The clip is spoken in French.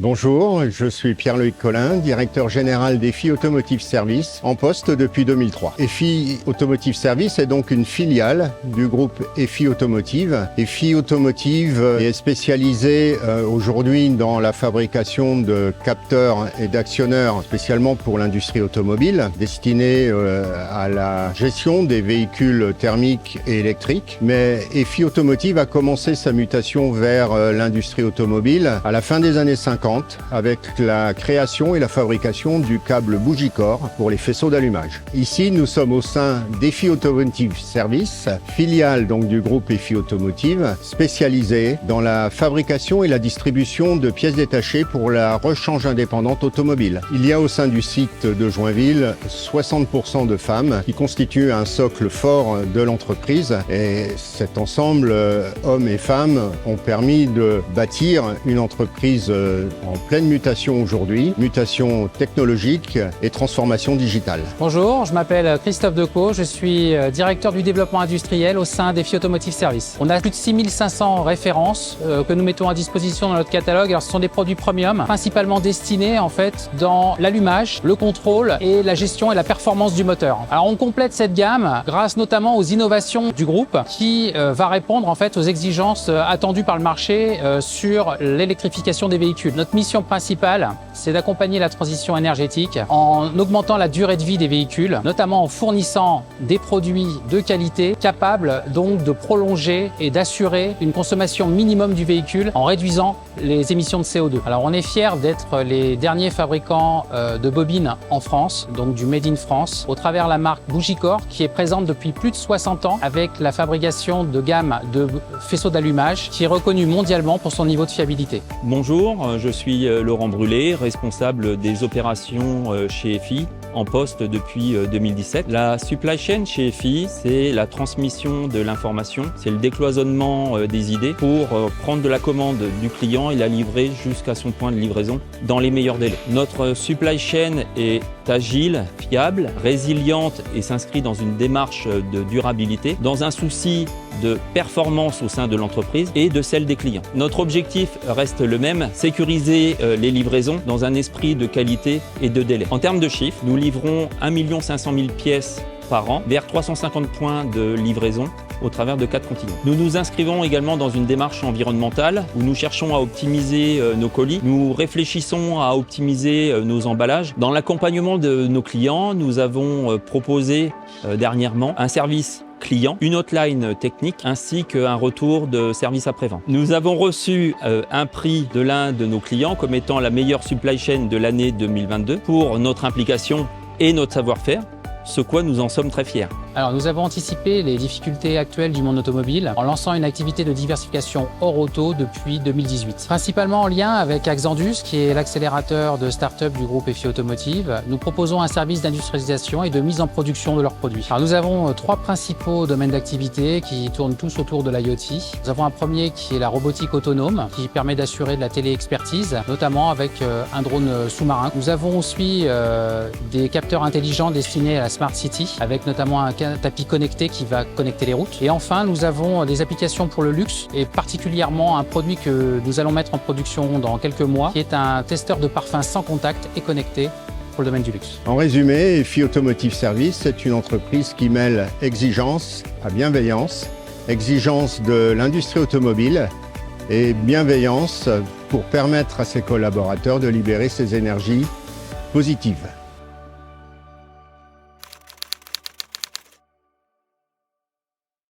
Bonjour, je suis Pierre-Loïc Collin, directeur général d'EFI Automotive Service, en poste depuis 2003. EFI Automotive Service est donc une filiale du groupe EFI Automotive. EFI Automotive est spécialisée aujourd'hui dans la fabrication de capteurs et d'actionneurs, spécialement pour l'industrie automobile, destinée à la gestion des véhicules thermiques et électriques. Mais EFI Automotive a commencé sa mutation vers l'industrie automobile à la fin des années 50. Avec la création et la fabrication du câble bougie-corps pour les faisceaux d'allumage. Ici, nous sommes au sein d'EFI Automotive Service, filiale donc du groupe EFI Automotive, spécialisée dans la fabrication et la distribution de pièces détachées pour la rechange indépendante automobile. Il y a au sein du site de Joinville 60% de femmes qui constituent un socle fort de l'entreprise et cet ensemble, hommes et femmes, ont permis de bâtir une entreprise en pleine mutation aujourd'hui, mutation technologique et transformation digitale. Bonjour, je m'appelle Christophe Decaux, je suis directeur du développement industriel au sein d'EFI Automotive Service. On a plus de 6500 références que nous mettons à disposition dans notre catalogue. Alors, ce sont des produits premium, principalement destinés en fait dans l'allumage, le contrôle et la gestion et la performance du moteur. Alors, on complète cette gamme grâce notamment aux innovations du groupe qui va répondre en fait aux exigences attendues par le marché sur l'électrification des véhicules. Notre mission principale, c'est d'accompagner la transition énergétique en augmentant la durée de vie des véhicules, notamment en fournissant des produits de qualité capables donc de prolonger et d'assurer une consommation minimum du véhicule en réduisant les émissions de CO2. Alors on est fiers d'être les derniers fabricants de bobines en France, donc du Made in France, au travers la marque bougie-corps qui est présente depuis plus de 60 ans avec la fabrication de gamme de faisceaux d'allumage qui est reconnue mondialement pour son niveau de fiabilité. Bonjour, je suis Laurent Brulé, responsable des opérations chez EFI, en poste depuis 2017. La supply chain chez EFI, c'est la transmission de l'information, c'est le décloisonnement des idées pour prendre de la commande du client et la livrer jusqu'à son point de livraison dans les meilleurs délais. Notre supply chain est agile, fiable, résiliente et s'inscrit dans une démarche de durabilité, dans un souci de performance au sein de l'entreprise et de celle des clients. Notre objectif reste le même, sécuriser les livraisons dans un esprit de qualité et de délai. En termes de chiffres, nous livrons 1 500 000 pièces par an vers 350 points de livraison au travers de 4 continents. Nous nous inscrivons également dans une démarche environnementale où nous cherchons à optimiser nos colis. Nous réfléchissons à optimiser nos emballages. Dans l'accompagnement de nos clients, nous avons proposé dernièrement un service client, une hotline technique ainsi qu'un retour de service après-vente. Nous avons reçu un prix de l'un de nos clients comme étant la meilleure supply chain de l'année 2022 pour notre implication et notre savoir-faire, ce quoi nous en sommes très fiers. Alors, nous avons anticipé les difficultés actuelles du monde automobile en lançant une activité de diversification hors auto depuis 2018. Principalement en lien avec Axandus, qui est l'accélérateur de start-up du groupe EFI Automotive, nous proposons un service d'industrialisation et de mise en production de leurs produits. Alors, nous avons 3 principaux domaines d'activité qui tournent tous autour de l'IoT. Nous avons un premier qui est la robotique autonome, qui permet d'assurer de la téléexpertise, notamment avec un drone sous-marin. Nous avons aussi des capteurs intelligents destinés à la Smart City, avec notamment un tapis connecté qui va connecter les routes. Et enfin, nous avons des applications pour le luxe et particulièrement un produit que nous allons mettre en production dans quelques mois, qui est un testeur de parfum sans contact et connecté pour le domaine du luxe. En résumé, EFI Automotive Service est une entreprise qui mêle exigence à bienveillance, exigence de l'industrie automobile et bienveillance pour permettre à ses collaborateurs de libérer ses énergies positives.